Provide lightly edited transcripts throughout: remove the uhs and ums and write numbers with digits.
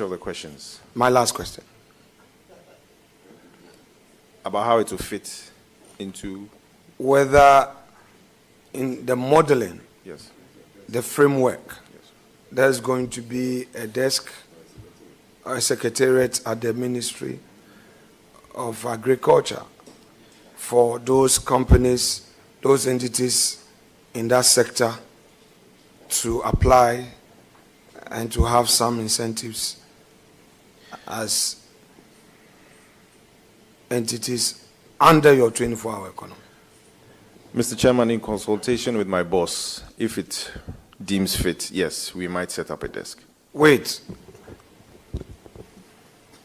which of the questions? My last question. About how it will fit into... Whether in the modeling, Yes. the framework, Yes. there's going to be a desk or a secretariat at the Ministry of Agriculture for those companies, those entities in that sector to apply and to have some incentives as entities under your 24-hour economy. Mr. Chairman, in consultation with my boss, if it deems fit, yes, we might set up a desk. Wait.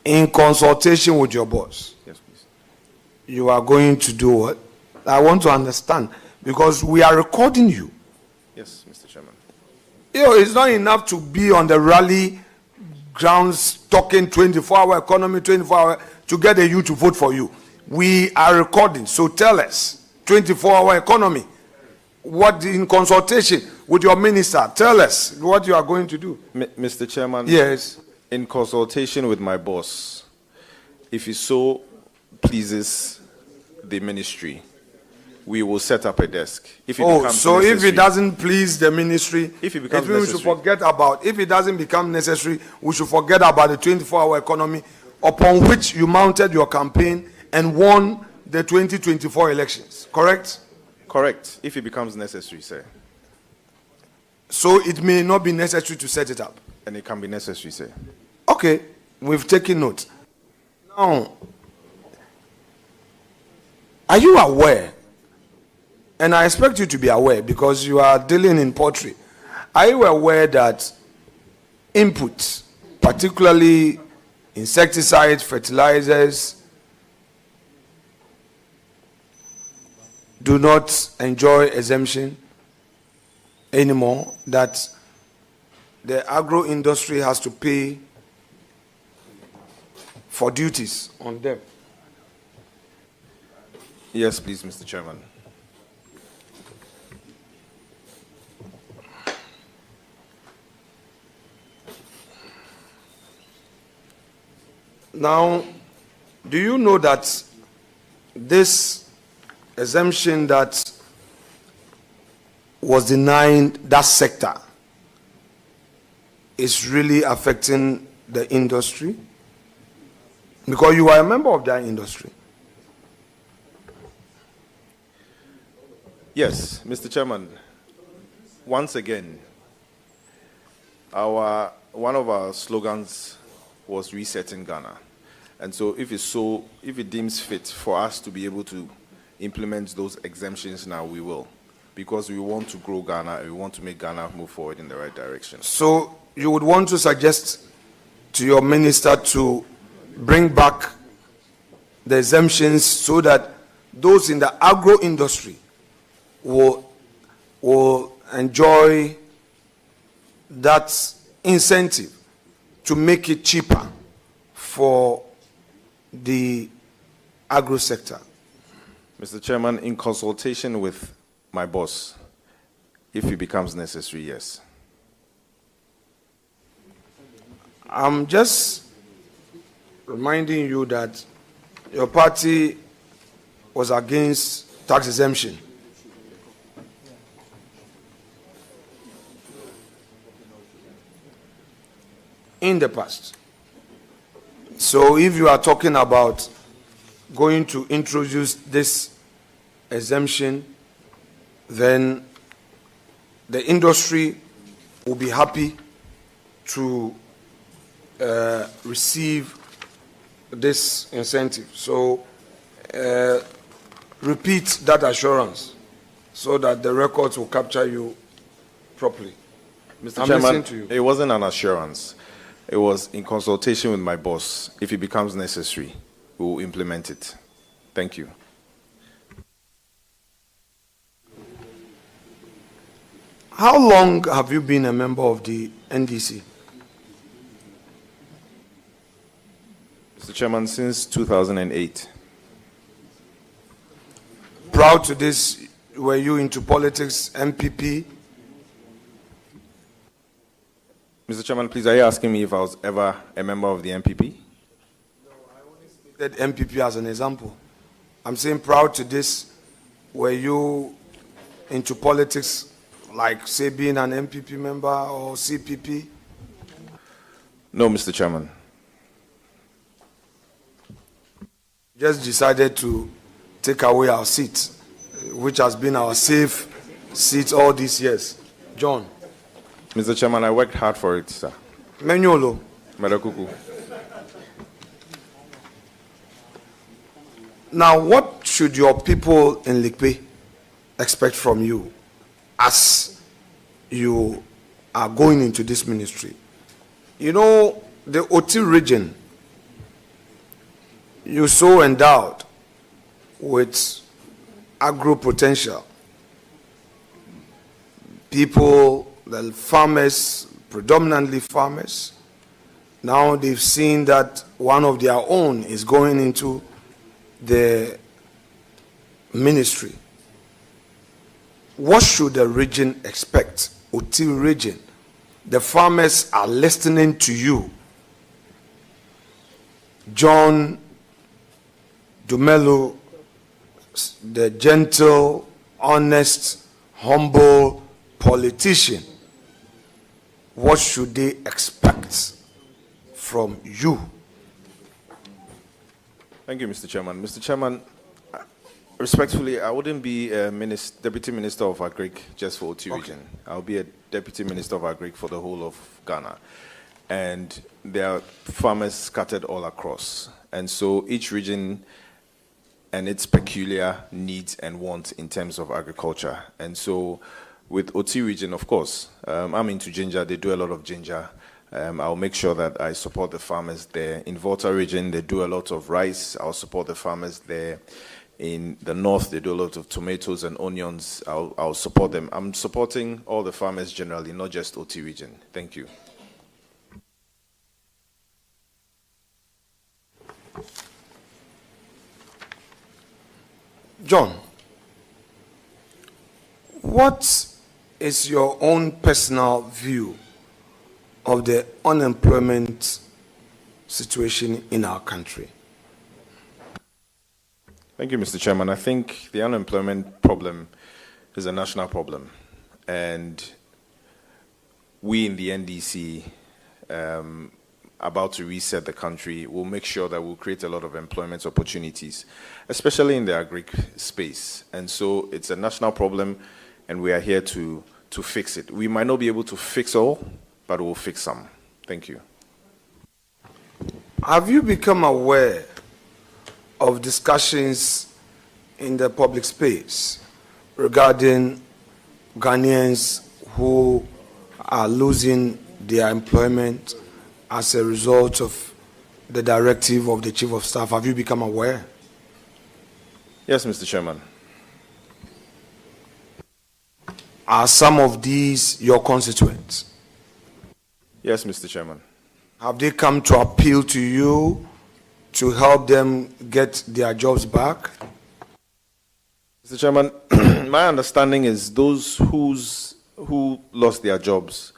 In consultation with your boss, Yes, please. you are going to do what? I want to understand, because we are recording you. Yes, Mr. Chairman. You know, it's not enough to be on the rally grounds talking 24-hour economy, 24-hour, to get the youth to vote for you. We are recording, so tell us, 24-hour economy, what in consultation with your minister, tell us what you are going to do. Mr. Chairman, Yes. in consultation with my boss, if it so pleases the ministry, we will set up a desk. If it becomes so if necessary. it doesn't please the ministry, If it becomes we should necessary. forget about, if it doesn't become necessary, we should forget about the 24-hour economy upon which you mounted your campaign and won the 2024 elections, correct? Correct, if it becomes necessary, sir. So it may not be necessary to set it up. And it can be necessary, sir. Okay, we've taken note. Now, are you aware, and I expect you to be aware because you are dealing in poultry, are you aware that inputs, particularly insecticides, fertilizers, do not enjoy exemption anymore, that the agro industry has to pay for duties on them? Yes, please, Mr. Chairman. Now, do you know that this exemption that was denying that sector is really affecting the industry? Because you are a member of that industry. Yes, Mr. Chairman. Once again, one of our slogans was resetting Ghana. And so if it deems fit for us to be able to implement those exemptions now, we will. Because we want to grow Ghana and we want to make Ghana move forward in the right direction. So you would want to suggest to your minister to bring back the exemptions so that those in the agro industry will enjoy that incentive to make it cheaper for the agro sector. Mr. Chairman, in consultation with my boss, if it becomes necessary, yes. I'm just reminding you that your party was against tax exemption. In the past. So if you are talking about going to introduce this exemption, then the industry will be happy to receive this incentive. So repeat that assurance so that the records will capture you properly. Mr. Chairman, it wasn't an assurance. It was in consultation with my boss. If it becomes necessary, we will implement it. Thank you. How long have you been a member of the NDC? Mr. Chairman, since 2008. Prior to this, were you into politics, MPP? Mr. Chairman, please, are you asking me if I was ever a member of the MPP? That MPP as an example. I'm saying proud to this. Were you into politics, like say being an MPP member or CPP? No, Mr. Chairman. Just decided to take away our seat, which has been our safe seat all these years. John. Mr. Chairman, I worked hard for it, sir. Menyolo. Madakuku. Now, what should your people in Likpe expect from you as you are going into this ministry? You know, the Oti region, you're so endowed with agro potential. People, the farmers, predominantly farmers, now they've seen that one of their own is going into the ministry. What should the region expect? Oti region, the farmers are listening to you. John Dumelo, the gentle, honest, humble politician. What should they expect from you? Thank you, Mr. Chairman. Mr. Chairman, respectfully, I wouldn't be a Deputy Minister of Agric just for Oti region. I'll be a Deputy Minister of Agric for the whole of Ghana. And there are farmers scattered all across. And so each region and its peculiar needs and wants in terms of agriculture. And so with Oti region, of course, I'm into ginger. They do a lot of ginger. I'll make sure that I support the farmers there. In Volta region, they do a lot of rice. I'll support the farmers there. In the north, they do a lot of tomatoes and onions. I'll support them. I'm supporting all the farmers generally, not just Oti region. Thank you. John, what is your own personal view of the unemployment situation in our country? Thank you, Mr. Chairman. I think the unemployment problem is a national problem. And we in the NDC, about to reset the country, will make sure that we'll create a lot of employment opportunities, especially in the agric space. And so it's a national problem, and we are here to fix it. We might not be able to fix all, but we'll fix some. Thank you. Have you become aware of discussions in the public space regarding Ghanaians who are losing their employment as a result of the directive of the Chief of Staff? Have you become aware? Yes, Mr. Chairman. Are some of these your constituents? Yes, Mr. Chairman. Have they come to appeal to you to help them get their jobs back? Mr. Chairman, my understanding is those who lost their jobs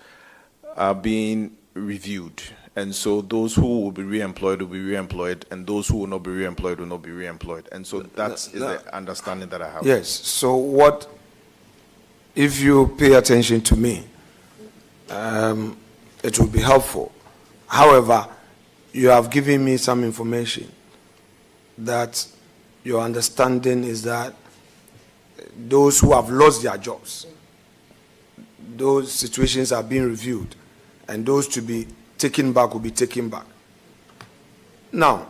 are being reviewed. And so those who will be re-employed will be re-employed, and those who will not be re-employed will not be re-employed. And so that's the understanding that I have. Yes. So what, if you pay attention to me, it will be helpful. However, you have given me some information that your understanding is that those who have lost their jobs, those situations are being reviewed, and those to be taken back will be taken back. Now,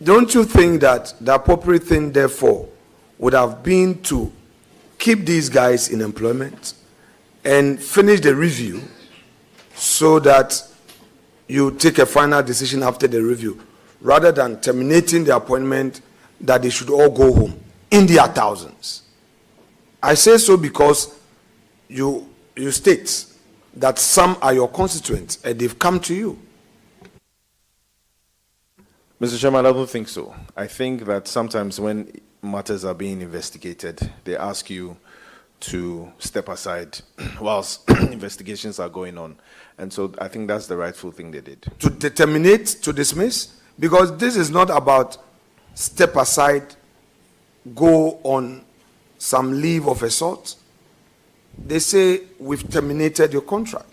don't you think that the appropriate thing, therefore, would have been to keep these guys in employment and finish the review so that you take a final decision after the review, rather than terminating the appointment that they should all go home in their thousands? I say so because you state that some are your constituents and they've come to you. Mr. Chairman, I don't think so. I think that sometimes when matters are being investigated, they ask you to step aside whilst investigations are going on. And so I think that's the rightful thing they did. To terminate, to dismiss? Because this is not about step aside, go on some leave of a sort. They say, we've terminated your contract.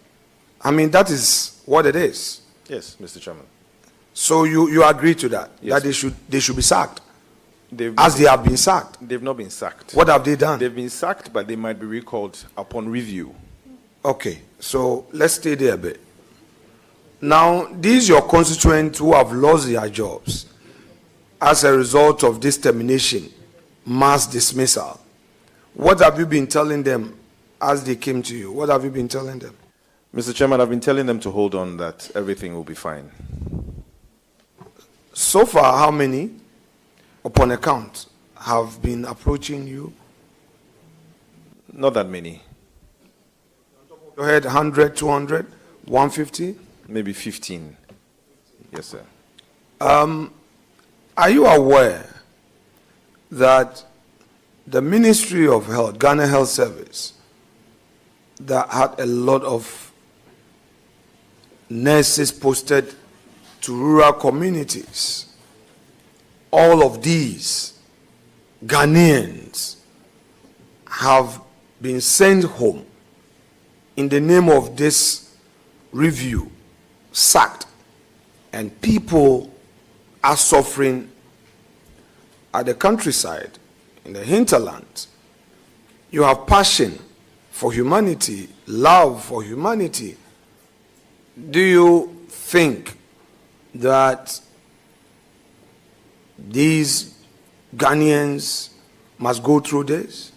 I mean, that is what it is. Yes, Mr. Chairman. So you agree to that? Yes. That they should be sacked? They have been sacked? They've not been sacked. What have they done? They've been sacked, but they might be recalled upon review. Okay, so let's stay there a bit. Now, these your constituents who have lost their jobs as a result of this termination, mass dismissal. What have you been telling them as they came to you? What have you been telling them? Mr. Chairman, I've been telling them to hold on, that everything will be fine. So far, how many, upon account, have been approaching you? Not that many. Go ahead, 100, 200, 150? Maybe 15. Yes, sir. Are you aware that the Ministry of Health, Ghana Health Service, that had a lot of nurses posted to rural communities, all of these Ghanaians have been sent home in the name of this review, sacked, and people are suffering at the countryside, in the hinterland. You have passion for humanity, love for humanity. Do you think that these Ghanaians must go through this?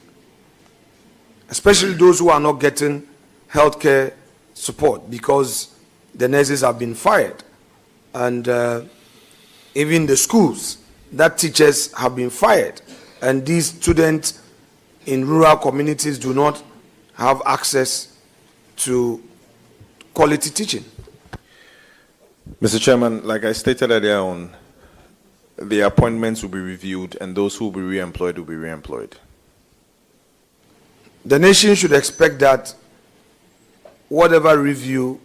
Especially those who are not getting healthcare support because the nurses have been fired. And even the schools, that teachers have been fired. And these students in rural communities do not have access to quality teaching. Mr. Chairman, like I stated earlier on, the appointments will be reviewed and those who will be re-employed will be re-employed. The nation should expect that whatever review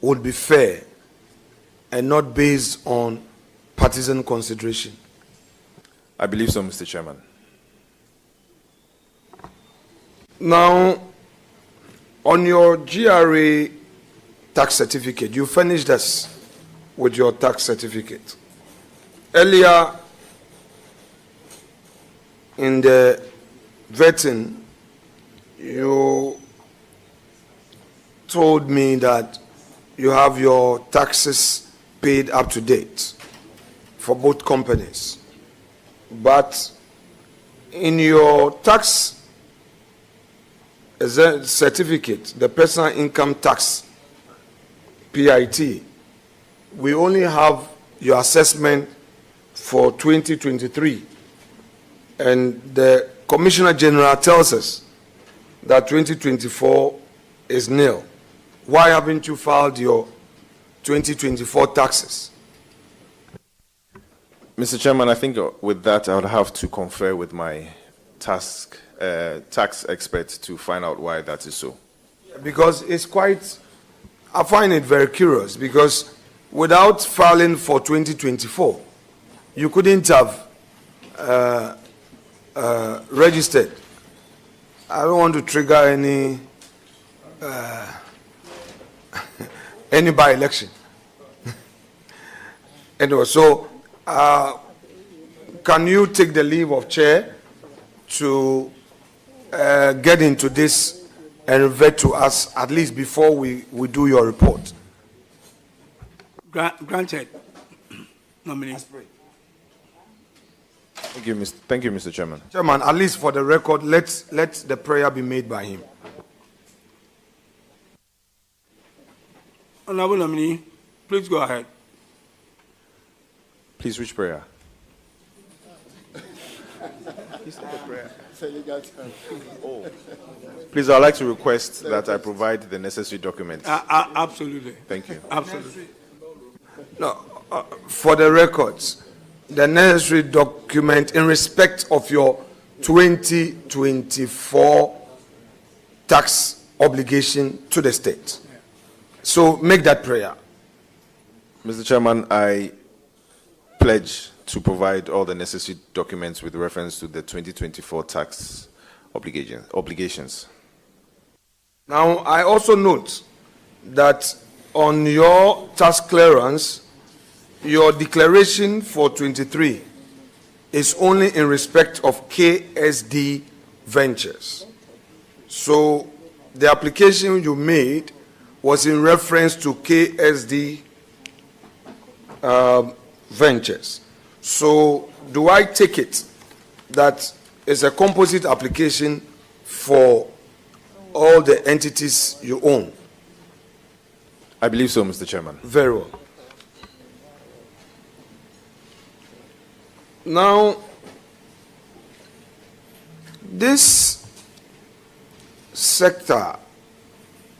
would be fair and not based on partisan consideration. I believe so, Mr. Chairman. Now, on your GRA tax certificate, you finished us with your tax certificate. Earlier in the vetting, you told me that you have your taxes paid up to date for both companies. But in your tax certificate, the personal income tax, PIT, we only have your assessment for 2023. And the Commissioner General tells us that 2024 is nil. Why haven't you filed your 2024 taxes? Mr. Chairman, I think with that I would have to confer with my tax expert to find out why that is so. Because it's quite, I find it very curious, because without filing for 2024, you couldn't have registered. I don't want to trigger any by-election. Anyway, so can you take the leave of chair to get into this and revert to us at least before we do your report? Granted. Nominee. Thank you, Mr. Chairman. Chairman, at least for the record, let the prayer be made by him. Honorable nominee, please go ahead. Please, which prayer? Oh. Please, I'd like to request that I provide the necessary documents. Absolutely. Thank you. Absolutely. No, for the records, the necessary document in respect of your 2024 tax obligation to the state. So make that prayer. Mr. Chairman, I pledge to provide all the necessary documents with reference to the 2024 tax obligations. Now, I also note that on your tax clearance, your declaration for 23 is only in respect of KSD Ventures. So the application you made was in reference to KSD Ventures. So do I take it that it's a composite application for all the entities you own? I believe so, Mr. Chairman. Very well. Now, this sector,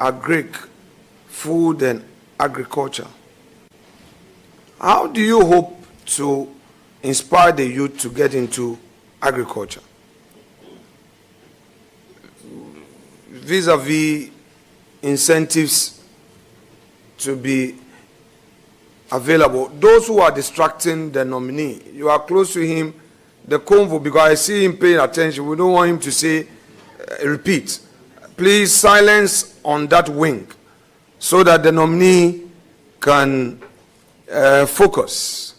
agric, food and agriculture, how do you hope to inspire the youth to get into agriculture? Vis-a-vis incentives to be available. Those who are distracting the nominee, you are close to him, the convo, because I see him paying attention. We don't want him to say, repeat. Please silence on that wing so that the nominee can focus.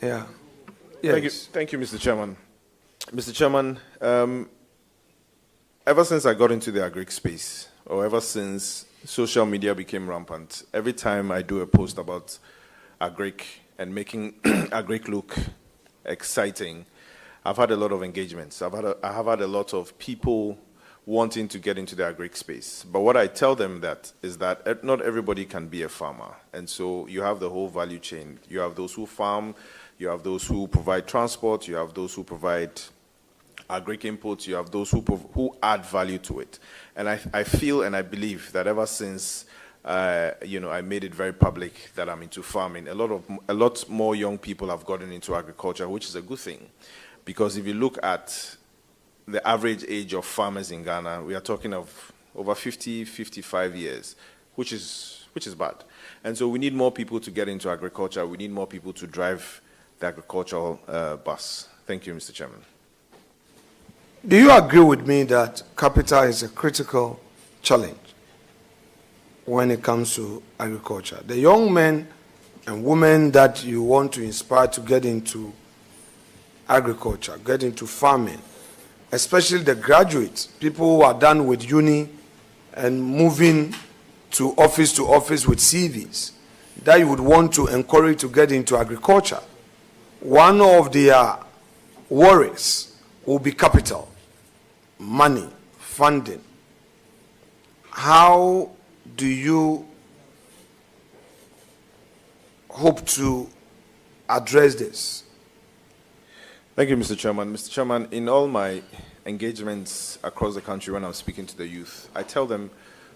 Yeah. Yes. Thank you, Mr. Chairman. Mr. Chairman, ever since I got into the agric space, or ever since social media became rampant, every time I do a post about agric and making agric look exciting, I've had a lot of engagements. I have had a lot of people wanting to get into the agric space. But what I tell them is that not everybody can be a farmer. And so you have the whole value chain. You have those who farm, you have those who provide transport, you have those who provide agric inputs, you have those who add value to it. And I feel and I believe that ever since I made it very public that I'm into farming, a lot more young people have gotten into agriculture, which is a good thing. Because if you look at the average age of farmers in Ghana, we are talking of over 50, 55 years, which is bad. And so we need more people to get into agriculture. We need more people to drive the agricultural bus. Thank you, Mr. Chairman. Do you agree with me that capital is a critical challenge when it comes to agriculture? The young men and women that you want to inspire to get into agriculture, get into farming, especially the graduates, people who are done with uni and moving to office with CVs, that you would want to encourage to get into agriculture. One of their worries will be capital, money, funding. How do you hope to address this? Thank you, Mr. Chairman. Mr. Chairman, in all my engagements across the country when I'm speaking to the youth, I tell them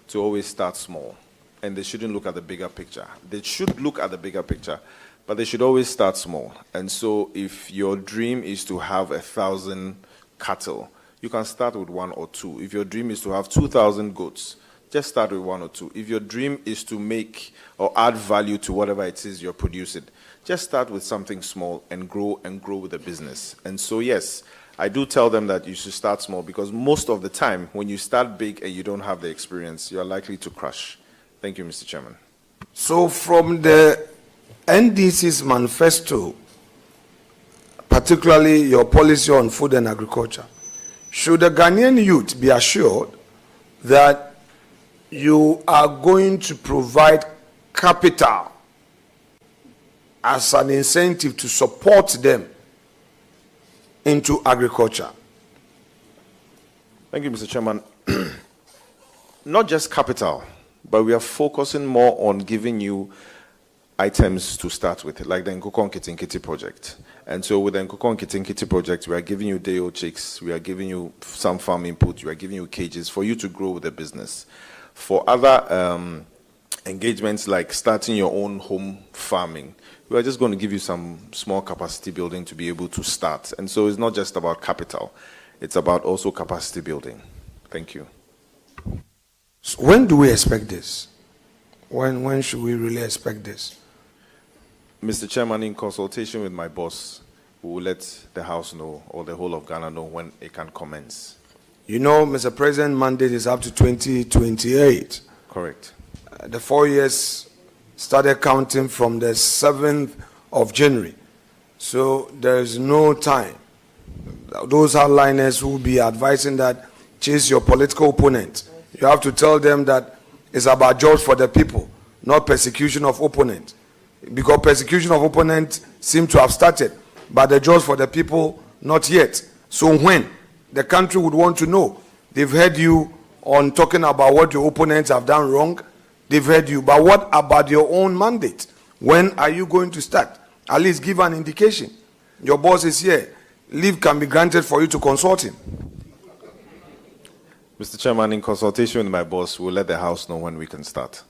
to always start small, and they shouldn't look at the bigger picture. They should look at the bigger picture, but they should always start small. And so if your dream is to have 1,000 cattle, you can start with 1 or 2. If your dream is to have 2,000 goats, just start with 1 or 2. If your dream is to make or add value to whatever it is you're producing, just start with something small and grow with the business. And so, yes, I do tell them that you should start small, because most of the time, when you start big and you don't have the experience, you are likely to crash. Thank you, Mr. Chairman. So from the NDC's manifesto, particularly your policy on food and agriculture, should the Ghanaian youth be assured that you are going to provide capital as an incentive to support them into agriculture? Thank you, Mr. Chairman. Not just capital, but we are focusing more on giving you items to start with, like the Nkoko Nkiti project. And so with the Nkoko Nkiti project, we are giving you day-old chicks, we are giving you some farm input, we are giving you cages for you to grow with the business. For other engagements like starting your own home farming. We are just going to give you some small capacity building to be able to start. And so it's not just about capital, it's about also capacity building. Thank you. So when do we expect this? When should we really expect this? Mr. Chairman, in consultation with my boss, we will let the House know, or the whole of Ghana know, when it can commence. You know, Mr. President, mandate is up to 2028. Correct. The 4 years started counting from the 7th of January. So there is no time. Those hardliners will be advising that chase your political opponent. You have to tell them that it's about jobs for the people, not persecution of opponent. Because persecution of opponent seems to have started, but the jobs for the people, not yet. So when the country would want to know, they've heard you on talking about what your opponents have done wrong, they've heard you, but what about your own mandate? When are you going to start? At least give an indication. Your boss is here. Leave can be granted for you to consult him. Mr. Chairman, in consultation with my boss, we'll let the House know when we can start.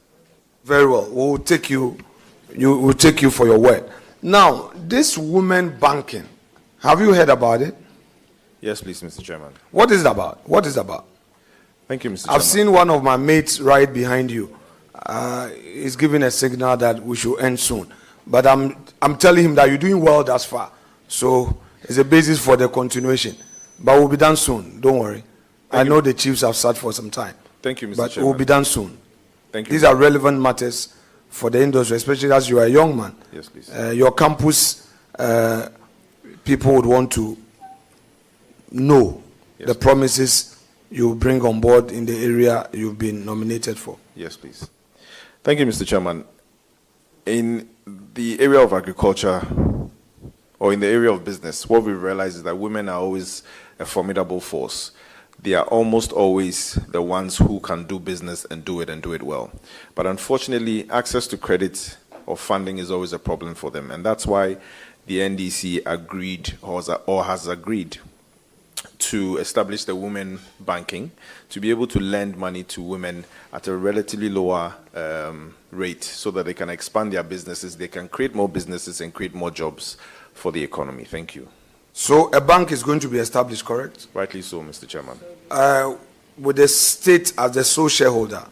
Very well. We'll take you for your word. Now, this women banking, have you heard about it? Yes, please, Mr. Chairman. What is it about? What is it about? Thank you, Mr. Chairman. I've seen one of my mates right behind you. He's giving a signal that we should end soon. But I'm telling him that you're doing well thus far. So it's a basis for the continuation. But we'll be done soon. Don't worry. I know the chiefs have sat for some time. Thank you, Mr. But Chairman. we'll be done soon. Thank you. These are relevant matters for the industry, especially as you are a young man. Yes, please. Your campus people would want to know the promises you bring on board in the area you've been nominated for. Yes, please. Thank you, Mr. Chairman. In the area of agriculture, or in the area of business, what we realize is that women are always a formidable force. They are almost always the ones who can do business and do it well. But unfortunately, access to credit or funding is always a problem for them. And that's why the NDC agreed or has agreed to establish the women banking to be able to lend money to women at a relatively lower rate so that they can expand their businesses, they can create more businesses and create more jobs for the economy. Thank you. So a bank is going to be established, correct? Rightly so, Mr. Chairman. With the state as the sole shareholder?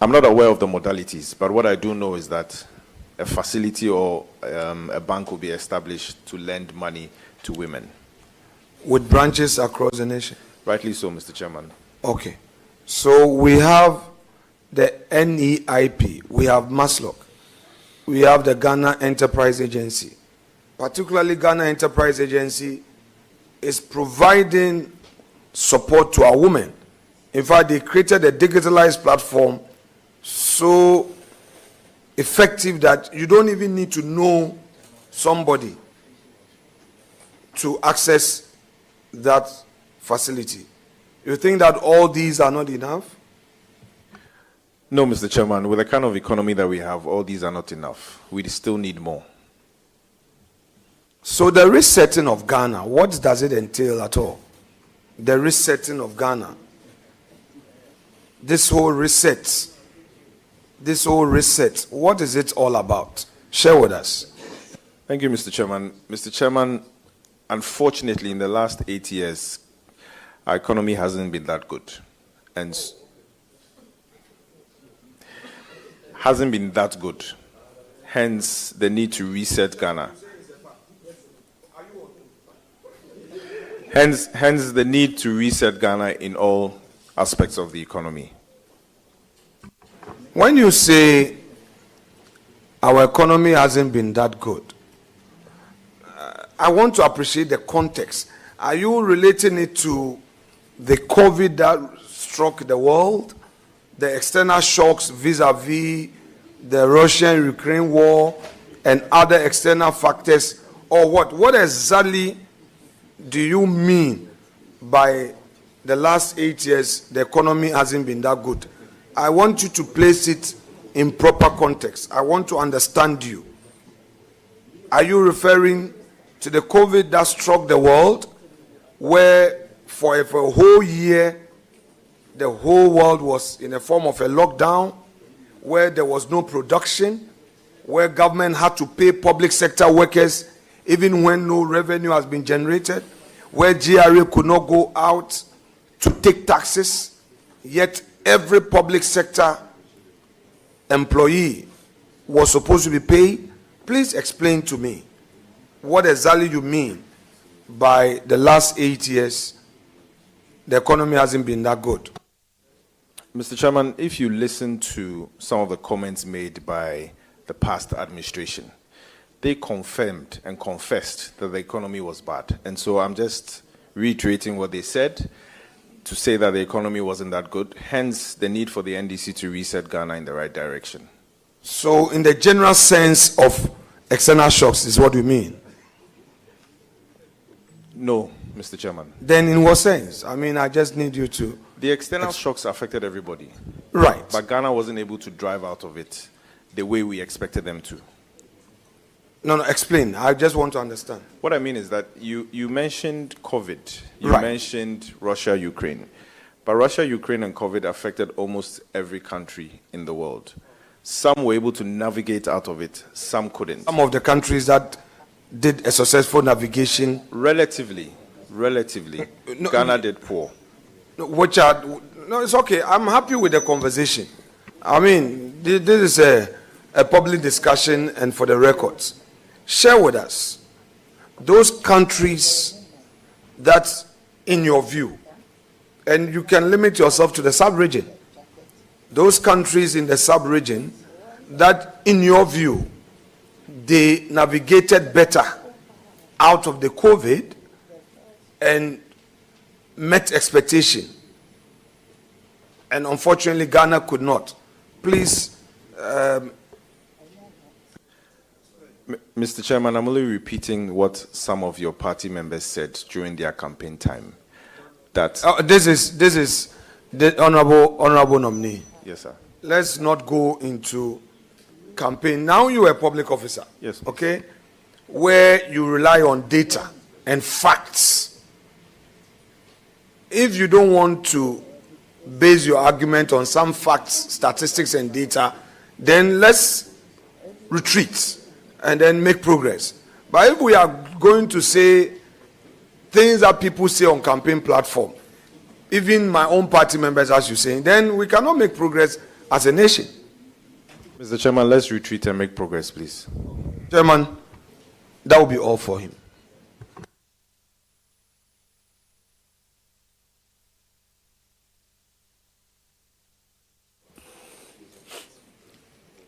I'm not aware of the modalities, but what I do know is that a facility or a bank will be established to lend money to women. With branches across the nation? Rightly so, Mr. Chairman. Okay. So we have the NEIP, we have MASLOC, we have the Ghana Enterprise Agency. Particularly Ghana Enterprise Agency is providing support to our women. In fact, they created a digitalized platform so effective that you don't even need to know somebody to access that facility. You think that all these are not enough? No, Mr. Chairman. With the kind of economy that we have, all these are not enough. We still need more. So the resetting of Ghana, what does it entail at all? The resetting of Ghana. This whole reset, what is it all about? Share with us. Thank you, Mr. Chairman. Mr. Chairman, unfortunately, in the last 8 years, our economy hasn't been that good. And hasn't been that good. Hence, the need to reset Ghana. Hence the need to reset Ghana in all aspects of the economy. When you say our economy hasn't been that good, I want to appreciate the context. Are you relating it to the COVID that struck the world, the external shocks vis-a-vis the Russian-Ukraine war and other external factors, or what? What exactly do you mean by the last 8 years the economy hasn't been that good? I want you to place it in proper context. I want to understand you. Are you referring to the COVID that struck the world, where for a whole year the whole world was in a form of a lockdown, where there was no production, where government had to pay public sector workers even when no revenue has been generated, where GRA could not go out to take taxes, yet every public sector employee was supposed to be paid. Please explain to me what exactly you mean by the last 8 years the economy hasn't been that good. Mr. Chairman, if you listen to some of the comments made by the past administration, they confirmed and confessed that the economy was bad. And so I'm just reiterating what they said to say that the economy wasn't that good, hence the need for the NDC to reset Ghana in the right direction. So in the general sense of external shocks is what you mean? No, Mr. Chairman. Then in what sense? I mean, I just need you to... The external shocks affected everybody. Right. But Ghana wasn't able to drive out of it the way we expected them to. No, explain. I just want to understand. What I mean is that you mentioned COVID. You Right. mentioned Russia, Ukraine. But Russia, Ukraine, and COVID affected almost every country in the world. Some were able to navigate out of it, some couldn't. Some of the countries that did a successful navigation... Relatively, No, Ghana did poor. Which are... No, it's okay. I'm happy with the conversation. I mean, this is a public discussion and for the records. Share with us those countries that, in your view, and you can limit yourself to the sub-region, those countries in the sub-region that, in your view, they navigated better out of the COVID and met expectation. And unfortunately, Ghana could not. Please... Mr. Chairman, I'm only repeating what some of your party members said during their campaign time. That this is the honorable nominee. yes, sir. Let's not go into campaign. Now you are a public officer. Yes. Okay? Where you rely on data and facts. If you don't want to base your argument on some facts, statistics, and data, then let's retreat and then make progress. But if we are going to say things that people say on campaign platform, even my own party members, as you're saying, then we cannot make progress as a nation. Mr. Chairman, let's retreat and make progress, please. Chairman, that will be all for him.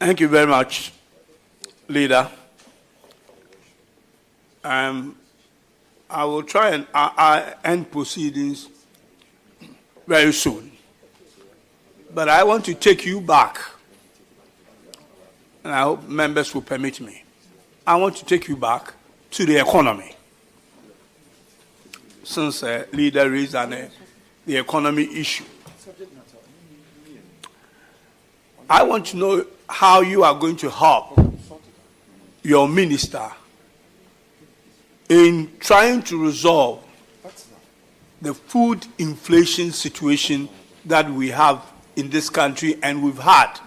Thank you very much, Leader. I will try and end proceedings very soon. But I want to take you back, and I hope members will permit me. I want to take you back to the economy. Since Leader raised the economy issue. I want to know how you are going to help your minister in trying to resolve the food inflation situation that we have in this country and we've had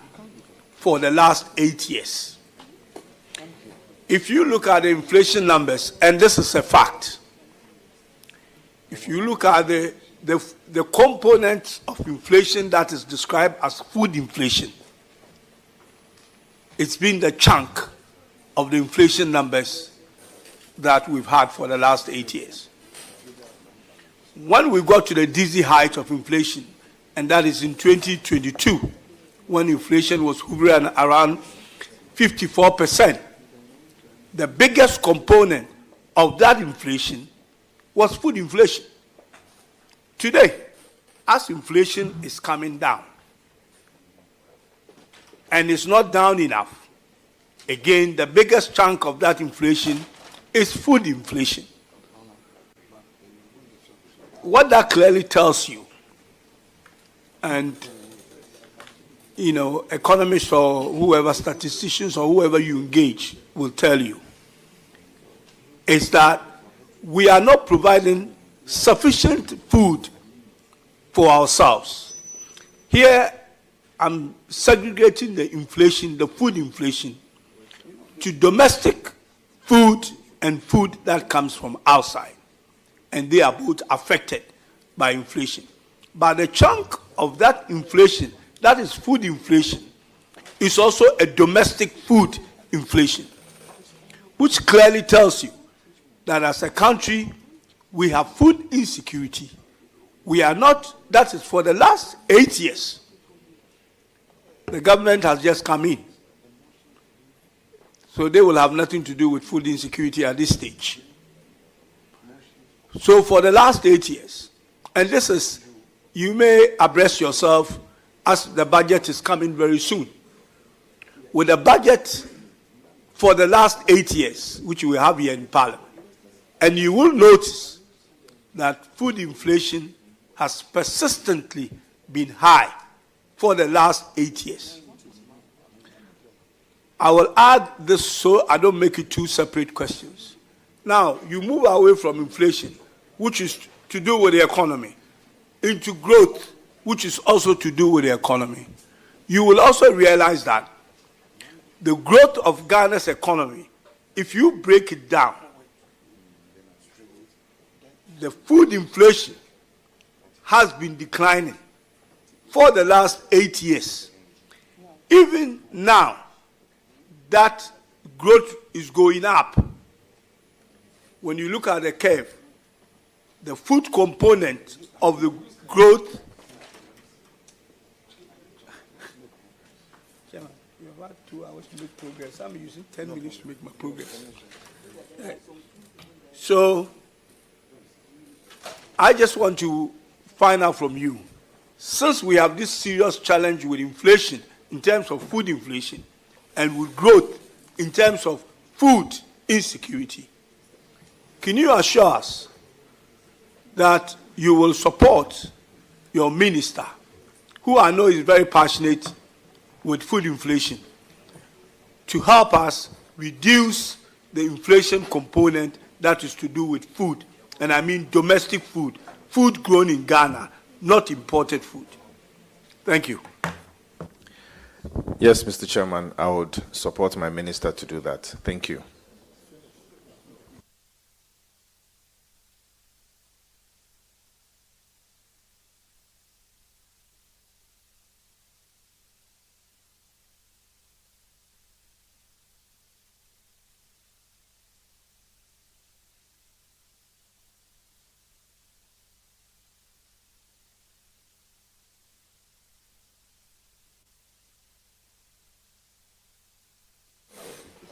for the last 8 years. If you look at the inflation numbers, and this is a fact, if you look at the components of inflation that is described as food inflation, it's been the chunk of the inflation numbers that we've had for the last 8 years. When we got to the dizzy height of inflation, and that is in 2022, when inflation was hovering around 54%, the biggest component of that inflation was food inflation. Today, as inflation is coming down, and it's not down enough, again, the biggest chunk of that inflation is food inflation. What that clearly tells you, and economists or whoever, statisticians or whoever you engage will tell you, is that we are not providing sufficient food for ourselves. Here, I'm segregating the inflation, the food inflation, to domestic food and food that comes from outside. And they are both affected by inflation. But a chunk of that inflation, that is food inflation, is also a domestic food inflation, which clearly tells you that as a country, we have food insecurity. We are not, that is for the last 8 years. The government has just come in. So they will have nothing to do with food insecurity at this stage. So for the last 8 years, and this is, you may abreast yourself as the budget is coming very soon. With the budget for the last 8 years, which we have here in Parliament, and you will notice that food inflation has persistently been high for the last 8 years. I will add this so I don't make it two separate questions. Now, you move away from inflation, which is to do with the economy, into growth, which is also to do with the economy. You will also realize that the growth of Ghana's economy, if you break it down, the food inflation has been declining for the last 8 years. Even now, that growth is going up. When you look at the curve, the food component of the growth. You have had 2 hours to make progress. I'm using 10 minutes to make my progress. So, I just want to find out from you, since we have this serious challenge with inflation in terms of food inflation and with growth in terms of food insecurity, can you assure us that you will support your minister, who I know is very passionate with food inflation, to help us reduce the inflation component that is to do with food, and I mean domestic food, food grown in Ghana, not imported food. Thank you. Yes, Mr. Chairman, I would support my minister to do that. Thank you.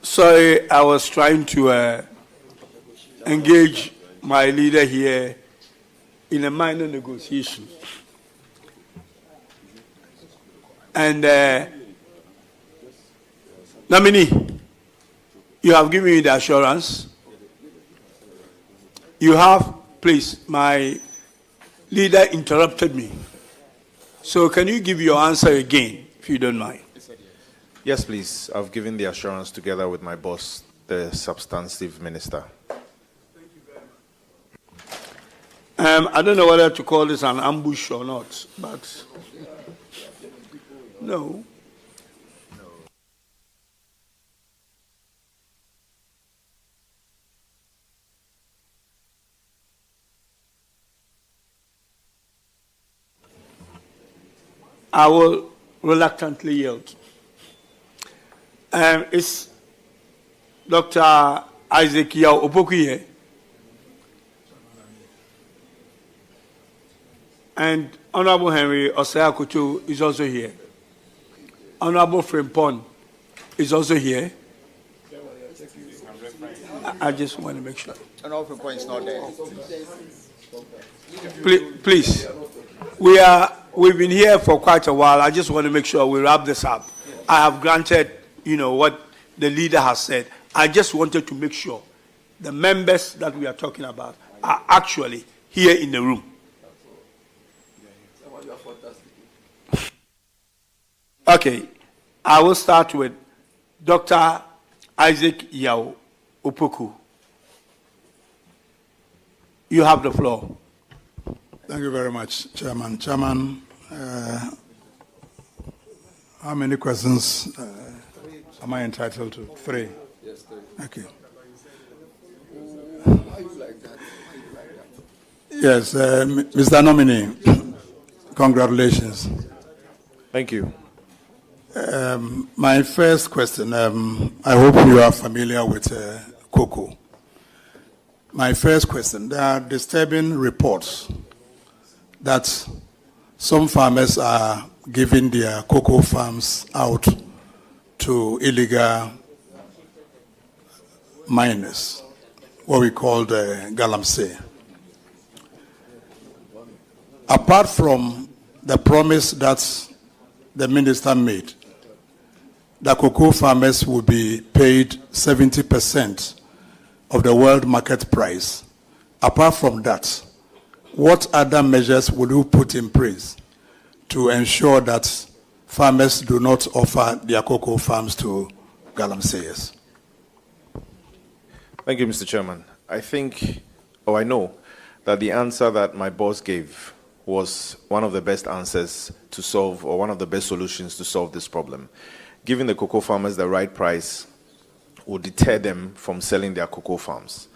Sorry, I was trying to engage my leader here in a minor negotiation. And Namini, you have given me the assurance. You have, please, my leader interrupted me. So can you give your answer again, if you don't mind? Yes, please. I've given the assurance together with my boss, the substantive minister. I don't know whether to call this an ambush or not, but no. I will reluctantly yield. Is Dr. Isaac Yao Opoku here? And Honorable Henry Osaya Kutu is also here. Honorable Frimpon is also here. I just want to make sure. Honorable Frimpon is not there. Please, we've been here for quite a while. I just want to make sure we wrap this up. I have granted, what the leader has said. I just wanted to make sure the members that we are talking about are actually here in the room. Okay, I will start with Dr. Isaac Yao Opoku. You have the floor. Thank you very much, Chairman. Chairman, How many questions am I entitled to? 3. Yes, 3. Okay. Why you like that? Yes, Mr. Nominee, congratulations. Thank you. My first question, I hope you are familiar with cocoa. My first question, there are disturbing reports that some farmers are giving their cocoa farms out to illegal miners, what we call the galamsey. Apart from the promise that the minister made, the cocoa farmers will be paid 70% of the world market price. Apart from that, what other measures will you put in place to ensure that farmers do not offer their cocoa farms to galamseyers? Thank you, Mr. Chairman. I know that the answer that my boss gave was one of the best answers to solve, or one of the best solutions to solve this problem. Giving the cocoa farmers the right price will deter them from selling their cocoa farms.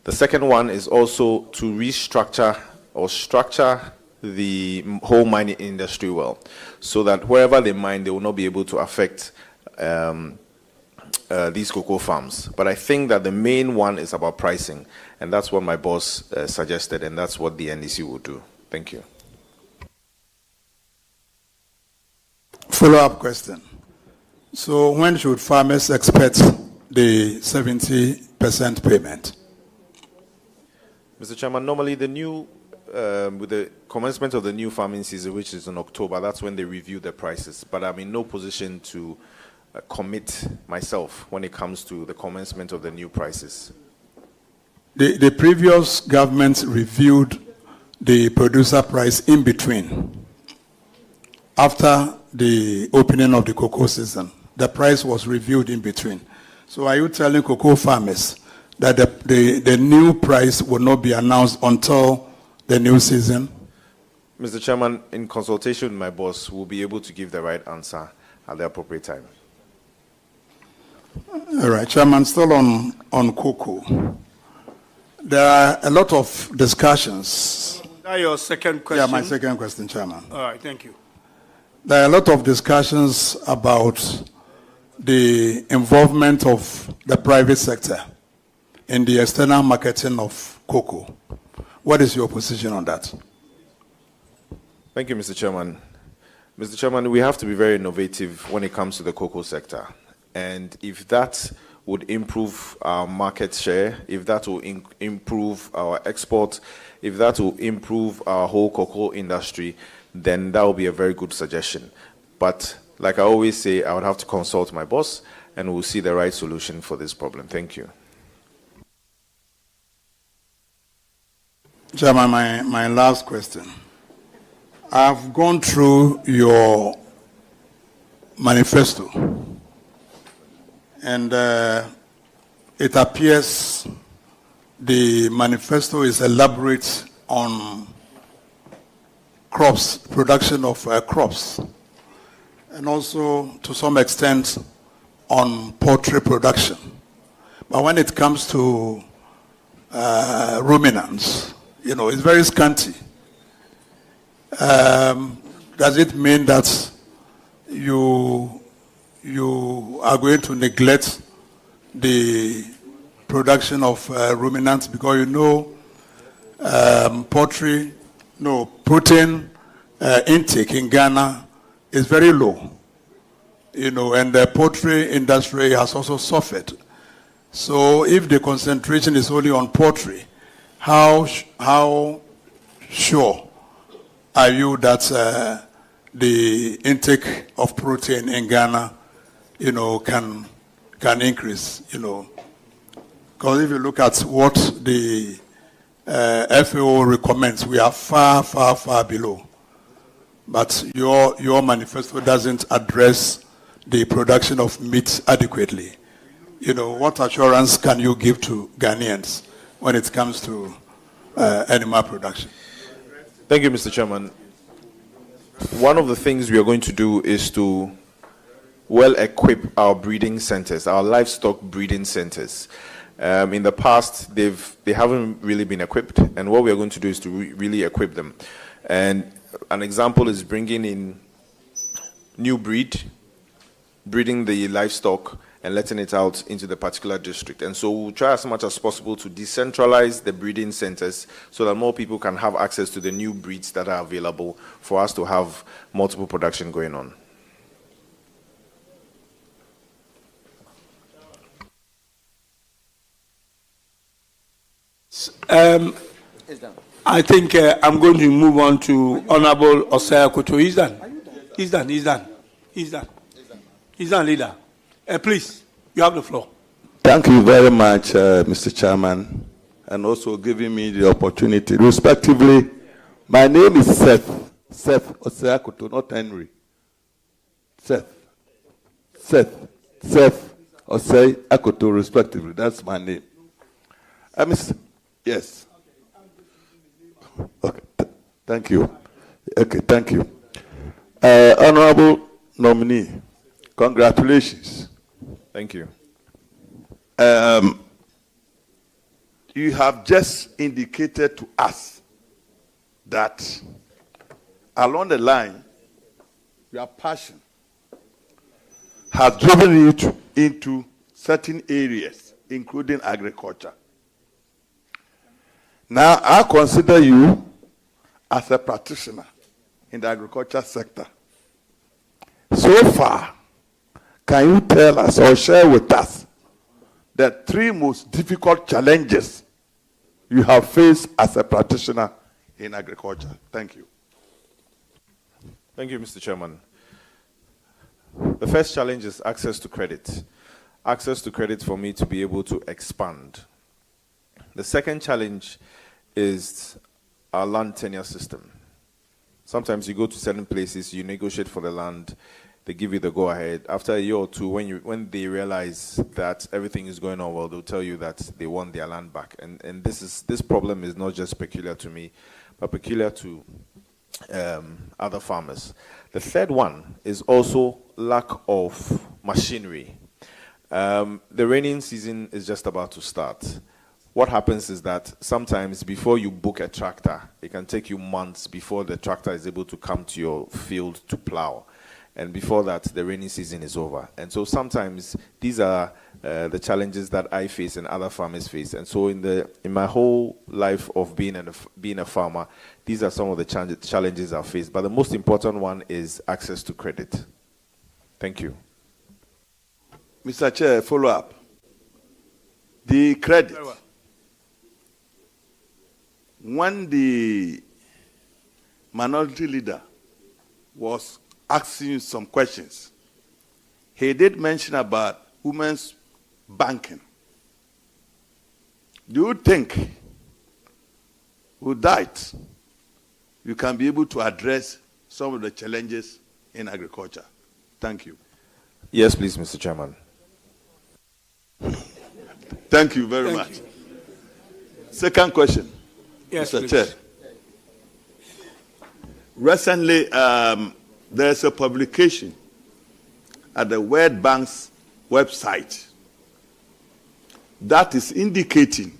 The second one is also to restructure or structure the whole mining industry well, so that wherever they mine, they will not be able to affect these cocoa farms. But I think that the main one is about pricing, and that's what my boss suggested, and that's what the NDC will do. Thank you. Follow-up question. So when should farmers expect the 70% payment? Mr. Chairman, normally the new, with the commencement of the new farming season, which is in October, that's when they review the prices. But I'm in no position to commit myself when it comes to the commencement of the new prices. The previous government reviewed the producer price in between. After the opening of the cocoa season, the price was reviewed in between. So are you telling cocoa farmers that the new price will not be announced until the new season? Mr. Chairman, in consultation with my boss, we'll be able to give the right answer at the appropriate time. All right, Chairman, still on cocoa. There are a lot of discussions. Is that your second question? Yeah, my second question, Chairman. All right, thank you. There are a lot of discussions about the involvement of the private sector in the external marketing of cocoa. What is your position on that? Thank you, Mr. Chairman. Mr. Chairman, we have to be very innovative when it comes to the cocoa sector. And if that would improve our market share, if that will improve our export, if that will improve our whole cocoa industry, then that will be a very good suggestion. But like I always say, I would have to consult my boss, and we'll see the right solution for this problem. Thank you. Chairman, my last question. I've gone through your manifesto, and it appears the manifesto is elaborate on crops, production of crops, and also to some extent on poultry production. But when it comes to ruminants, it's very scanty. Does it mean that you are going to neglect the production of ruminants, because protein intake in Ghana is very low, and the poultry industry has also suffered. So if the concentration is only on poultry, how sure are you that the intake of protein in Ghana, can increase, Because if you look at what the FAO recommends, we are far, far, far below. But your manifesto doesn't address the production of meat adequately. What assurance can you give to Ghanaians when it comes to animal production? Thank you, Mr. Chairman. One of the things we are going to do is to well equip our breeding centers, our livestock breeding centers. In the past, they haven't really been equipped, and what we are going to do is to really equip them. And an example is bringing in new breeding the livestock and letting it out into the particular district. And so we'll try as much as possible to decentralize the breeding centers so that more people can have access to the new breeds that are available for us to have multiple production going on. I think I'm going to move on to Honorable Osei Akoto. He's done, leader. Please, you have the floor. Thank you very much, Mr. Chairman, and also giving me the opportunity. Respectively, my name is Seth Osei Akoto, not Henry. Seth Osei Akoto, respectively. That's my name. Yes. Okay. Thank you. Okay. Thank you. Honorable nominee, congratulations. Thank you. You have just indicated to us that along the line, your passion has driven you into certain areas, including agriculture. Now, I consider you as a practitioner in the agriculture sector. So far, can you tell us or share with us the 3 most difficult challenges you have faced as a practitioner in agriculture? Thank you. Thank you, Mr. Chairman. The first challenge is access to credit. Access to credit for me to be able to expand. The second challenge is our land tenure system. Sometimes you go to certain places, you negotiate for the land, they give you the go-ahead. After a year or two, when they realize that everything is going on well, they'll tell you that they want their land back. And this problem is not just peculiar to me, but peculiar to other farmers. The third one is also lack of machinery. The raining season is just about to start. What happens is that sometimes before you book a tractor, it can take you months before the tractor is able to come to your field to plow. And before that, the rainy season is over. And so sometimes these are the challenges that I face and other farmers face. And so in my whole life of being a farmer, these are some of the challenges I've faced. But the most important one is access to credit. Thank you. Mr. Chair, follow up. The credit. When the minority leader was asking you some questions, he did mention about women's banking. Do you think with that you can be able to address some of the challenges in agriculture? Thank you. Yes, please, Mr. Chairman. Thank you very much. Second question. Yes, Mr. please. Chair. Recently, there's a publication at the World Bank's website that is indicating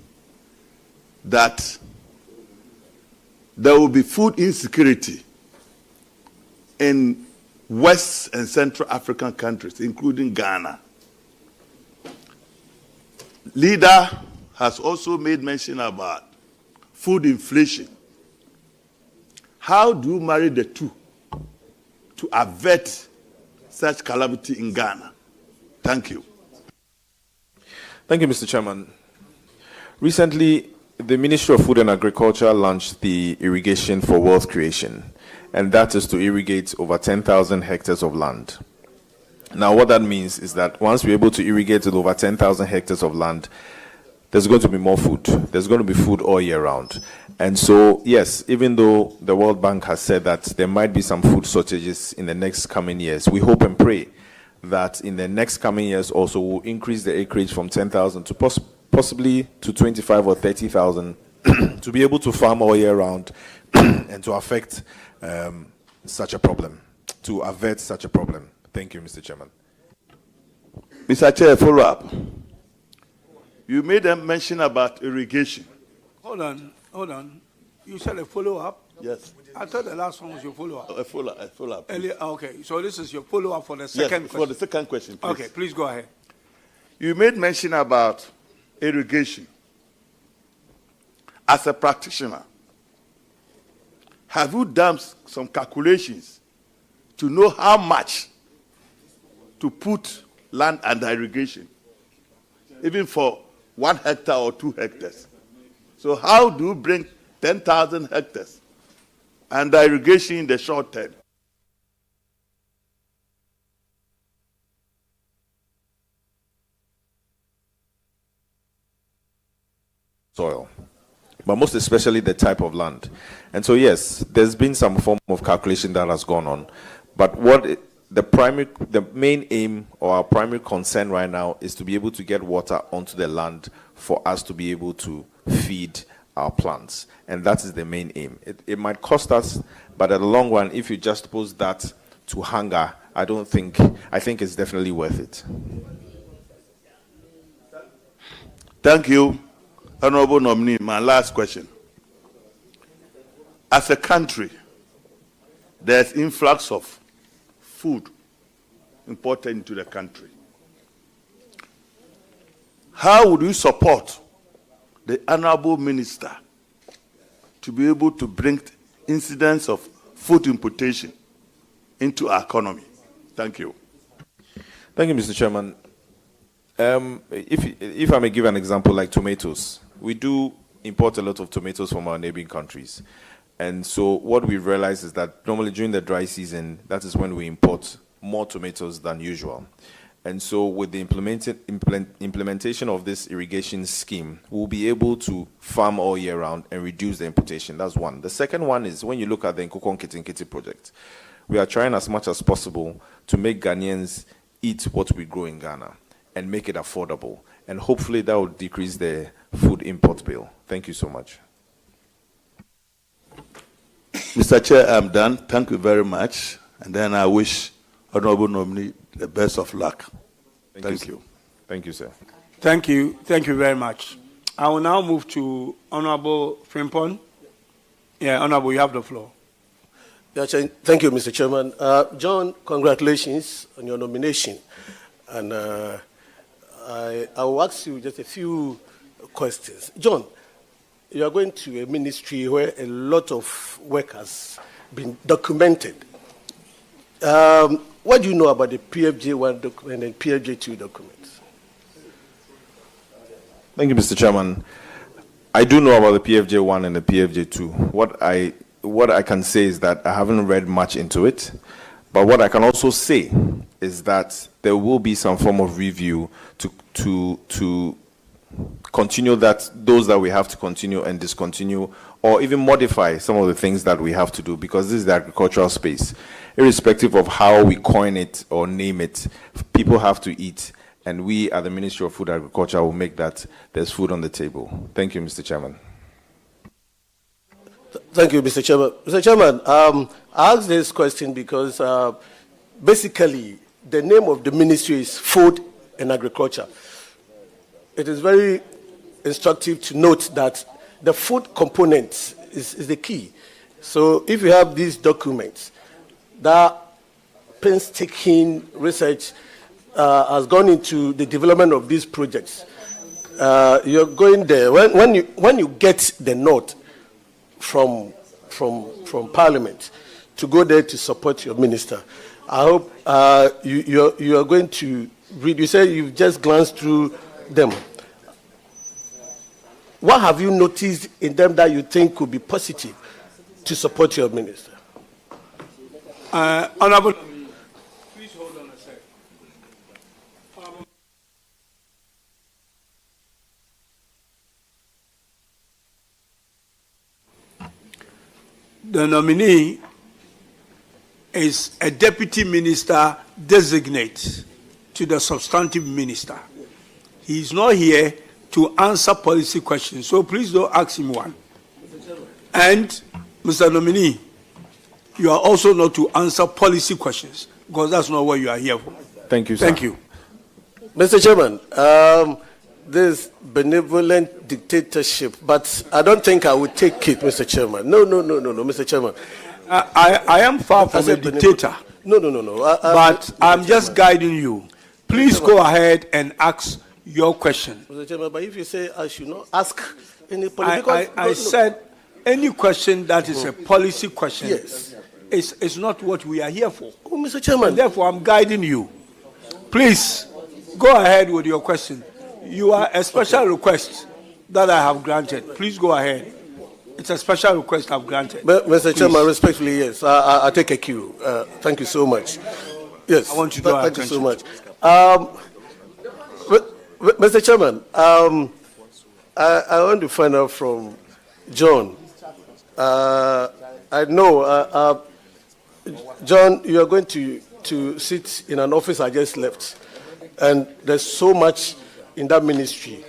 that there will be food insecurity in West and Central African countries, including Ghana. Leader has also made mention about food inflation. How do you marry the two to avert such calamity in Ghana? Thank you. Thank you, Mr. Chairman. Recently, the Ministry of Food and Agriculture launched the Irrigation for Wealth Creation, and that is to irrigate over 10,000 hectares of land. Now, what that means is that once we're able to irrigate with over 10,000 hectares of land, there's going to be more food. There's going to be food all year round. And so, yes, even though the World Bank has said that there might be some food shortages in the next coming years, we hope and pray that in the next coming years also we'll increase the acreage from 10,000 to possibly to 25 or 30,000 to be able to farm all year round and to affect such a problem, to avert such a problem. Thank you, Mr. Chairman. Mr. Chair, follow up. You made a mention about irrigation. Hold on. You said a follow-up? Yes. I thought the last one was your follow-up. A follow-up. Earlier, okay, so this is your follow-up for the Yes, second for question. the second question, please. Okay, please go ahead. You made mention about irrigation. As a practitioner, have you done some calculations to know how much to put land under irrigation, even for 1 hectare or 2 hectares? So how do you bring 10,000 hectares under irrigation in the short term? Soil, but most especially the type of land. And so, yes, there's been some form of calculation that has gone on. But the main aim or our primary concern right now is to be able to get water onto the land for us to be able to feed our plants. And that is the main aim. It might cost us, but at the long run, if you just pose that to hunger, I think it's definitely worth it. Thank you, Honorable Nominee. My last question. As a country, there's influx of food imported into the country. How would you support the Honorable Minister to be able to bring incidence of food importation into our economy? Thank you. Thank you, Mr. Chairman. If I may give an example like tomatoes, we do import a lot of tomatoes from our neighboring countries. And so what we realize is that normally during the dry season, that is when we import more tomatoes than usual. And so with the implementation of this irrigation scheme, we'll be able to farm all year round and reduce the importation. That's one. The second one is when you look at the Nkukon Kitinkiti project, we are trying as much as possible to make Ghanaians eat what we grow in Ghana and make it affordable. And hopefully that will decrease the food import bill. Thank you so much. Mr. Chair, I'm done. Thank you very much. And then I wish Honorable Nominee the best of luck. Thank you. Thank you, sir. Thank you very much. I will now move to Honorable Frimpong. Yeah, Honorable, you have the floor. Yeah, thank you, Mr. Chairman. John, congratulations on your nomination. And I will ask you just a few questions. John, you are going to a ministry where a lot of work has been documented. What do you know about the PFJ1 document and PFJ2 documents? Thank you, Mr. Chairman. I do know about the PFJ1 and the PFJ2. What I can say is that I haven't read much into it, but what I can also say is that there will be some form of review to continue those that we have to continue and discontinue, or even modify some of the things that we have to do, because this is the agricultural space. Irrespective of how we coin it or name it, people have to eat, and we at the Ministry of Food and Agriculture will make that there's food on the table. Thank you, Mr. Chairman. Thank you, Mr. Chairman. Mr. Chairman, I asked this question because basically the name of the ministry is Food and Agriculture. It is very instructive to note that the food component is the key. So if you have these documents, that painstaking research has gone into the development of these projects. You're going there. When you get the note from Parliament to go there to support your minister, I hope you are going to read. You say you've just glanced through them. What have you noticed in them that you think could be positive to support your minister? Honorable, please hold on a second. The nominee is a deputy minister designate to the substantive minister. He is not here to answer policy questions, so please don't ask him one. And, Mr. Nominee, you are also not to answer policy questions, because that's not what you are here for. Thank you, sir. Thank you. Mr. Chairman, this benevolent dictatorship, but I don't think I would take it, Mr. Chairman. No, Mr. Chairman. I am far from a dictator. No. But I'm just guiding you. Please go ahead and ask your question. Mr. Chairman, but if you say I should not ask any political... I said any question that is a policy question Yes. is not what we are here for. Oh, Mr. Chairman. And therefore, I'm guiding you. Please, go ahead with your question. You are a special request that I have granted. Please go ahead. It's a special request I've granted. But, Mr. Please. Chairman, respectfully, yes. I take a cue. Thank you so much. Yes. I want you to Thank you so much. Mr. Chairman, I want to find out from John. I know, John, you are going to sit in an office I just left, and there's so much in that ministry.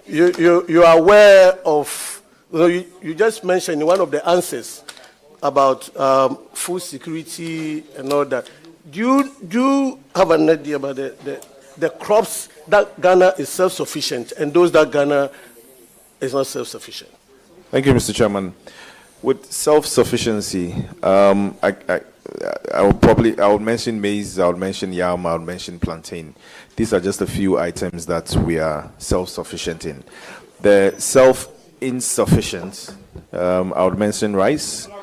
You are aware of, you just mentioned in one of the answers about food security and all that. Do you have an idea about the crops that Ghana is self-sufficient and those that Ghana is not self-sufficient? Thank you, Mr. Chairman. With self-sufficiency, I would mention maize, I would mention yam, I would mention plantain. These are just a few items that we are self-sufficient in. The self-insufficient, I would mention rice. Can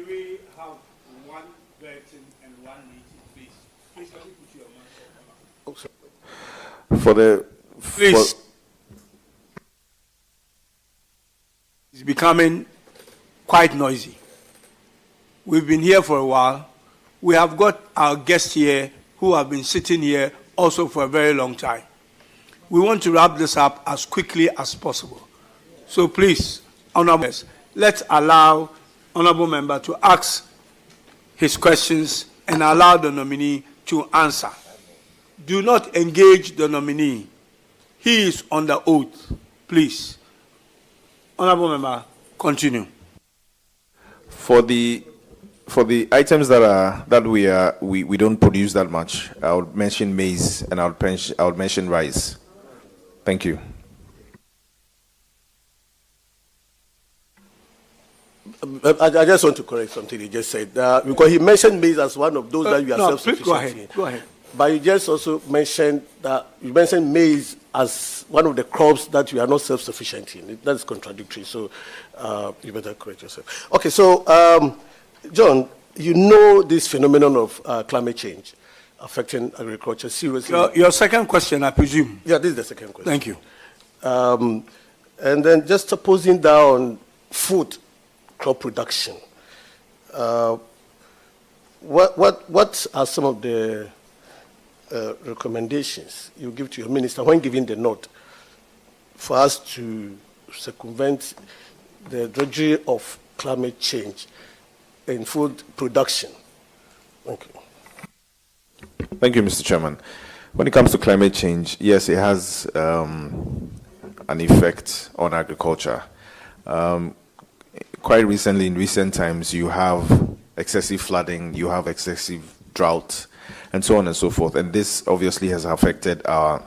we have one Burton and one meeting, please? Please, can you put your For the... Please. It's becoming quite noisy. We've been here for a while. We have got our guests here who have been sitting here also for a very long time. We want to wrap this up as quickly as possible. So please, honorable members, let's allow honorable member to ask his questions and allow the nominee to answer. Do not engage the nominee. He is under oath. Please. Honorable member, continue. For the items that we don't produce that much, I would mention maize and I would mention rice. Thank you. I just want to correct something he just said because he mentioned maize as one of those that you are self-sufficient. Please go ahead. But you just also mentioned that you mentioned maize as one of the crops that you are not self-sufficient in. That's contradictory. So you better correct yourself. Okay. So John, you know this phenomenon of climate change affecting agriculture seriously. Your second question, I presume. Yeah, this is the second question. Thank you. And then just supposing down food crop production. What are some of the recommendations you give to your minister when giving the note for us to circumvent the drudgery of climate change in food production? Thank you. Thank you, Mr. Chairman. When it comes to climate change, yes, it has an effect on agriculture. Quite recently, in recent times, you have excessive flooding, you have excessive drought, and so on and so forth. And this obviously has affected our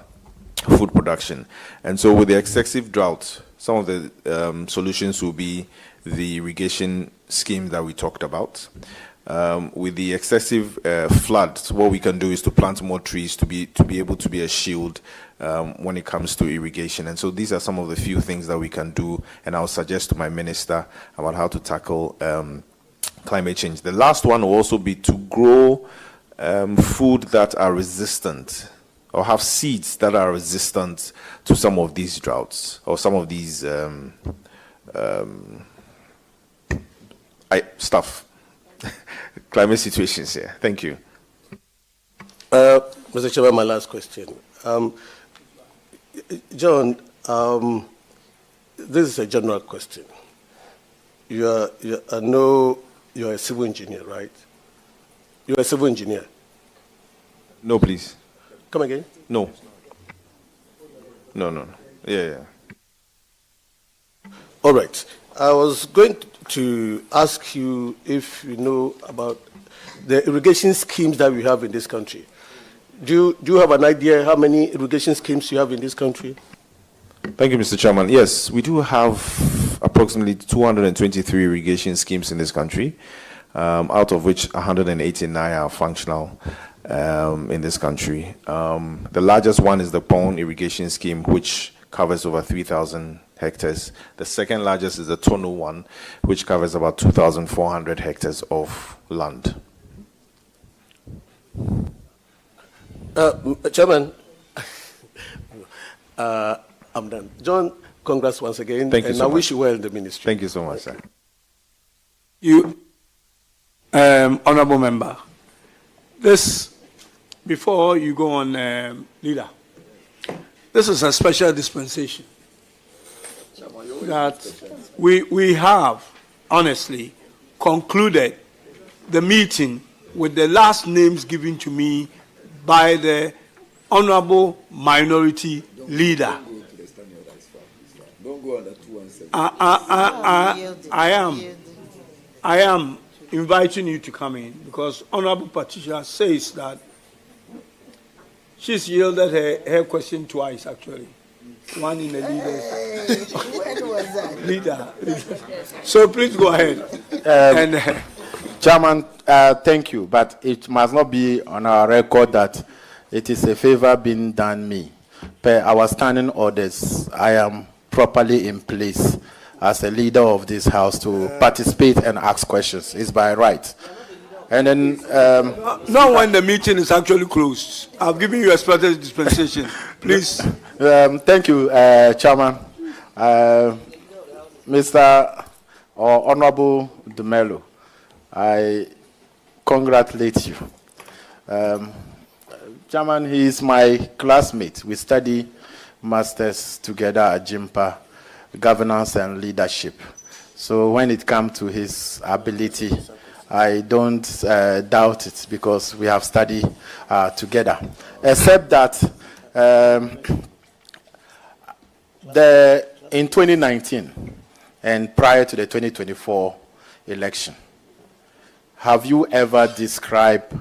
food production. And so with the excessive drought, some of the solutions will be the irrigation scheme that we talked about. With the excessive flood, what we can do is to plant more trees to be able to be a shield when it comes to irrigation. And so these are some of the few things that we can do, and I'll suggest to my minister about how to tackle climate change. The last one will also be to grow food that are resistant, or have seeds that are resistant to some of these droughts or some of these climate situations here. Thank you. Mr. Chairman, my last question. John, this is a general question. I know you're a civil engineer, right? You're a civil engineer. No, please. Come again? No. Yeah. All right. I was going to ask you if you know about the irrigation schemes that we have in this country. Do you have an idea how many irrigation schemes you have in this country? Thank you, Mr. Chairman. Yes, we do have approximately 223 irrigation schemes in this country, out of which 189 are functional in this country. The largest one is the Pond irrigation scheme, which covers over 3,000 hectares. The second largest is the Tono one, which covers about 2,400 hectares of land. Chairman, I'm done. John, congrats once again. Thank you and so I much. wish you well in the ministry. Thank you so much, sir. You, honorable member, this, before you go on, leader, this is a special dispensation that we have, honestly, concluded the meeting with the last names given to me by the honorable minority leader. I am inviting you to come in because Honorable Patricia says that she's yielded her question twice, actually. One in the leaders. When was that? Leader. So please go ahead. Chairman, thank you, but it must not be on our record that it is a favor being done me. Per our standing orders, I am properly in place as a leader of this house to participate and ask questions. It's by right. And then... not when the meeting is actually closed. I've given you a special dispensation. Please. Thank you, Chairman. Mr. or Honorable Dumelo, I congratulate you. Chairman, he is my classmate. We study masters together at Jimpa, governance and leadership. So when it comes to his ability, I don't doubt it because we have studied together. Except that in 2019 and prior to the 2024 election, have you ever described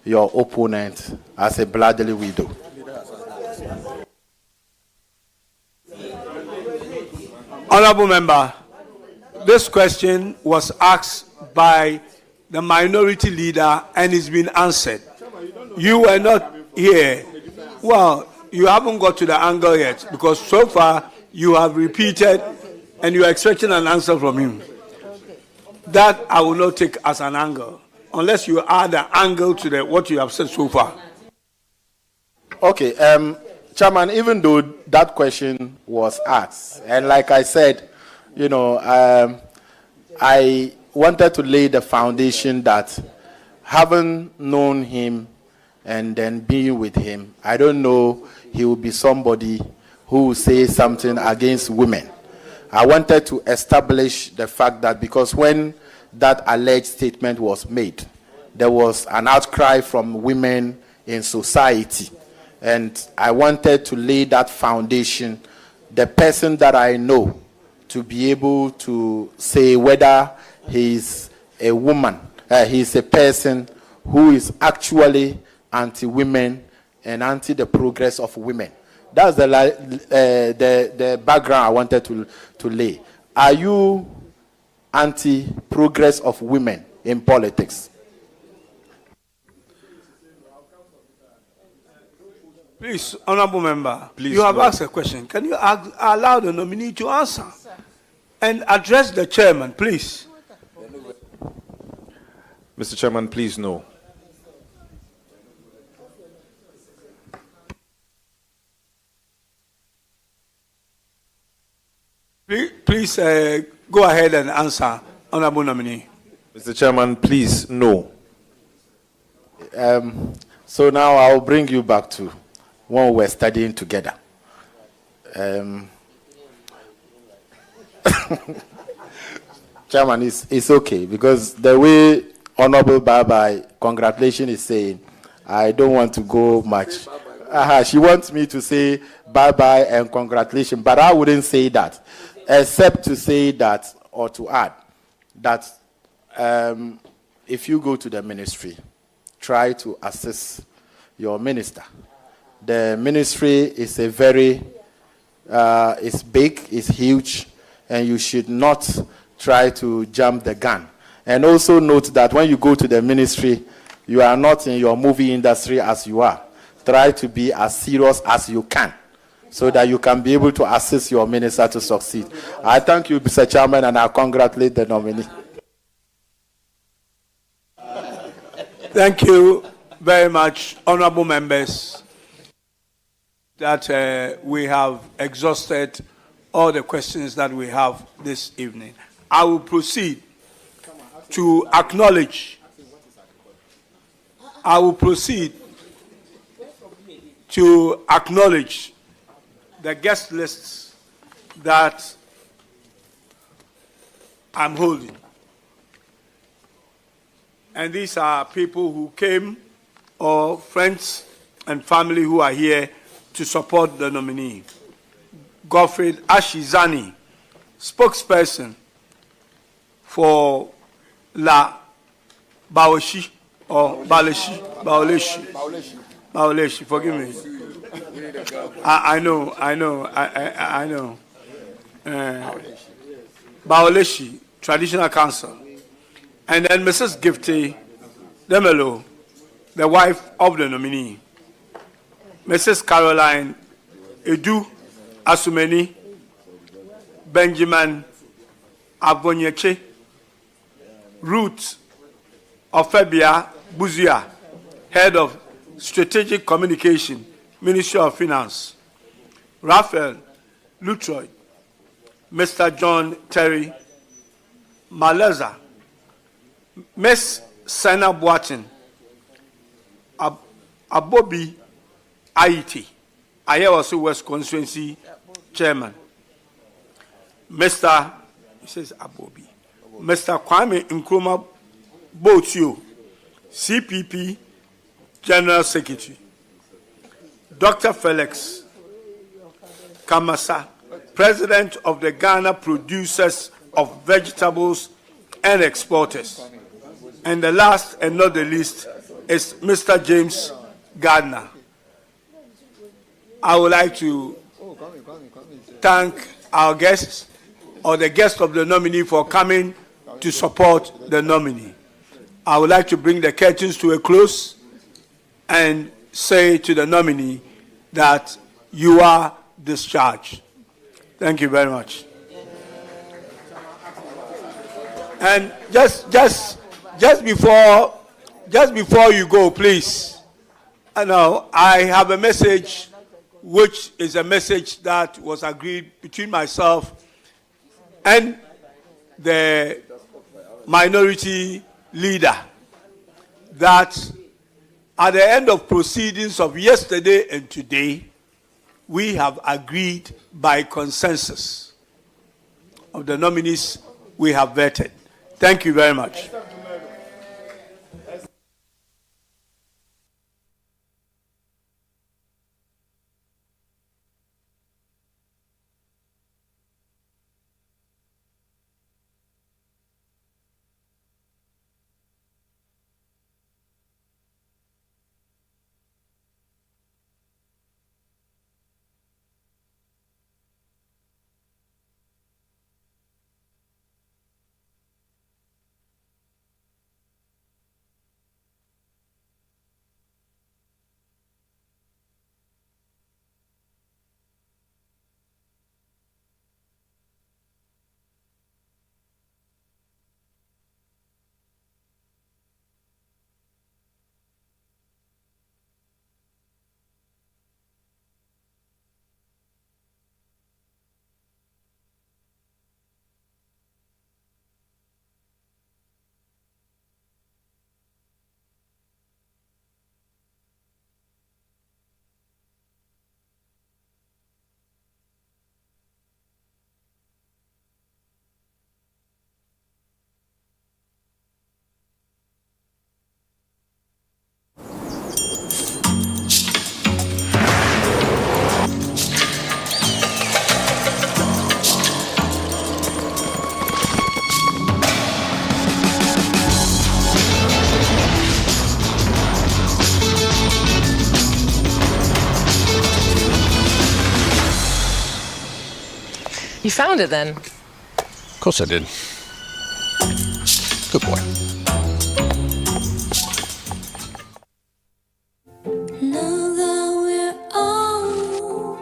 your opponent as a bloodily widow? Honorable member, this question was asked by the minority leader and it's been answered. You were not here. Well, you haven't got to the angle yet because so far you have repeated and you are expecting an answer from him. That I will not take as an angle unless you add an angle to what you have said so far. Okay, Chairman, even though that question was asked, and like I said, you know, I wanted to lay the foundation that having known him and then being with him, I don't know he will be somebody who will say something against women. I wanted to establish the fact that because when that alleged statement was made, there was an outcry from women in society. And I wanted to lay that foundation, the person that I know, to be able to say whether he's a woman, he's a person who is actually anti-women and anti the progress of women. That's the background I wanted to lay. Are you anti-progress of women in politics? Please, honorable member, Please, you have no. asked a question. Can you allow the nominee to answer and address the chairman, please? Mr. Chairman, please no. Please go ahead and answer, honorable nominee. Mr. Chairman, please no. So now I'll bring you back to when we were studying together. Chairman, it's okay because the way Honorable Bye-Bye, congratulations, is saying, I don't want to go much. She wants me to say bye-bye and congratulations, but I wouldn't say that, except to say that, or to add, that if you go to the ministry, try to assist your minister. The ministry is a very, it's big, it's huge, and you should not try to jump the gun. And also note that when you go to the ministry, you are not in your movie industry as you are. Try to be as serious as you can, so that you can be able to assist your minister to succeed. I thank you, Mr. Chairman, and I congratulate the nominee. Thank you very much, honorable members, that we have exhausted all the questions that we have this evening. I will proceed to acknowledge. I will proceed to acknowledge the guest lists that I'm holding. And these are people who came, or friends and family who are here to support the nominee. Godfrey Ashizani, spokesperson for La Baoshi, or Baoleshi, forgive me. I know. Baoleshi, Traditional Council. And then Mrs. Gifty Dumelo, the wife of the nominee. Mrs. Caroline Edu Asumeni, Benjamin Abonyeche, Ruth Ofebia Buzia, Head of Strategic Communication, Ministry of Finance. Raphael Lutroy, Mr. John Terry Maleza, Miss Sana Boatin, Abobi Aiti, Ayawaso West Constituency Chairman. Mr. He says Abobi. Mr. Kwame Nkrumah Botio, CPP General Secretary. Dr. Felix Kamasa, President of the Ghana Producers of Vegetables and Exporters. And the last and not the least is Mr. James Gardner. I would like to thank our guests, or the guest of the nominee, for coming to support the nominee. I would like to bring the curtains to a close and say to the nominee that you are discharged. Thank you very much. And just before you go, please, I have a message, which is a message that was agreed between myself and the minority leader, that at the end of proceedings of yesterday and today, we have agreed by consensus of the nominees we have vetted. Thank you very much. You found it then? Of course I did. Good boy. Now that we're old,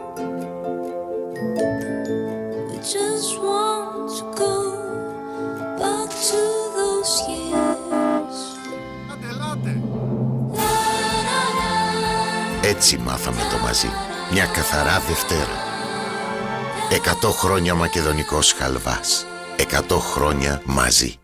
we just want to go back to those years. Έτσι μάθαμε το μαζί. Μια καθαρά Δευτέρα. 100 χρόνια μακεδονικός χαλβάς. 100 χρόνια μαζί.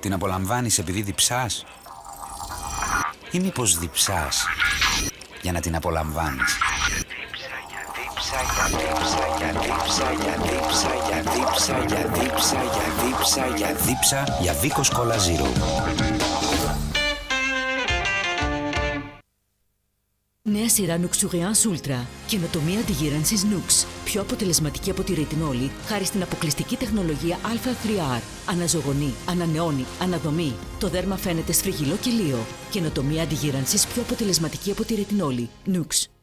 Την απολαμβάνεις επειδή διψάς? Ή μήπως διψάς για να την απολαμβάνεις? Δίψα για Βίκος Cola Zero. Νέα σειρά Nuxurians Ultra. Καινοτομία αντιγύρανσης Nux. Πιο αποτελεσματική από τη ρετινόλη, χάρη στην αποκλειστική τεχνολογία α3R. Αναζωογονεί, ανανεώνει, αναδομεί. Το δέρμα φαίνεται σφριγγυλό και λίο. Καινοτομία αντιγύρανσης πιο αποτελεσματική από τη ρετινόλη. Nux.